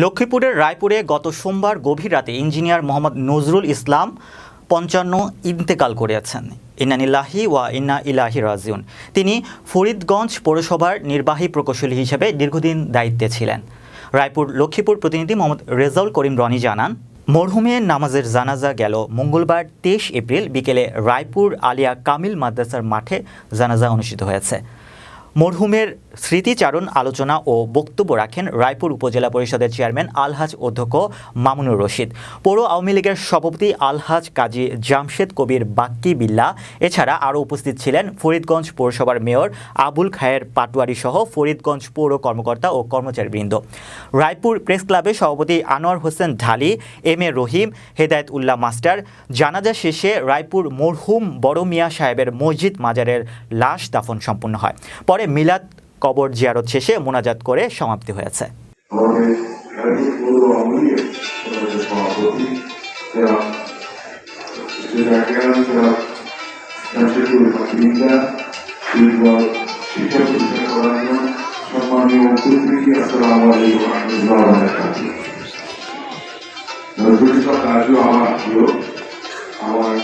লক্ষ্মীপুরের রায়পুরে গত সোমবার গভীর রাতে ইঞ্জিনিয়ার মোহাম্মদ নজরুল ইসলাম ৫৫ ইন্তেকাল করেছেন। ইন্না লিল্লাহি ওয়া ইন্না ইলাইহি রাজিউন। তিনি ফরিদগঞ্জ পৌরসভার নির্বাহী প্রকৌশলী হিসেবে দীর্ঘদিন দায়িত্বে ছিলেন। রায়পুর লক্ষ্মীপুর প্রতিনিধি মোহাম্মদ রেজাউল করিম রনি জানান, মরহুমের নামাজের জানাজা গেল মঙ্গলবার ২৩ এপ্রিল বিকেলে রায়পুর আলিয়া কামিল মাদ্রাসার মাঠে জানাজা অনুষ্ঠিত হয়েছে। মরহুমের স্মৃতিচারণ আলোচনা ও বক্তব্য রাখেন রায়পুর উপজেলা পরিষদের চেয়ারম্যান আলহাজ অধ্যক্ষ মামুনুর রশিদ, পৌর আওয়ামী লীগের সভাপতি আলহাজ কাজী জামশেদ কবির বাক্কি বিল্লাহ। এছাড়া আরও উপস্থিত ছিলেন ফরিদগঞ্জ পৌরসভার মেয়র আবুল খায়ের পাটোয়ারি সহ ফরিদগঞ্জ পৌর কর্মকর্তা ও কর্মচারীবৃন্দ। রায়পুর প্রেস ক্লাবের সভাপতি আনোয়ার হোসেন ঢালি, M A Rahim, Hedayet Ullah master. জানাজা শেষে রায়পুর মরহুম বড় মিয়া সাহেবের মসজিদ মাজারের লাশ দাফন সম্পন্ন হয়। পরে মিলাদ কবর জিয়ারত শেষে মোনাজাত করে সমাপ্তি হয়েছে। আমার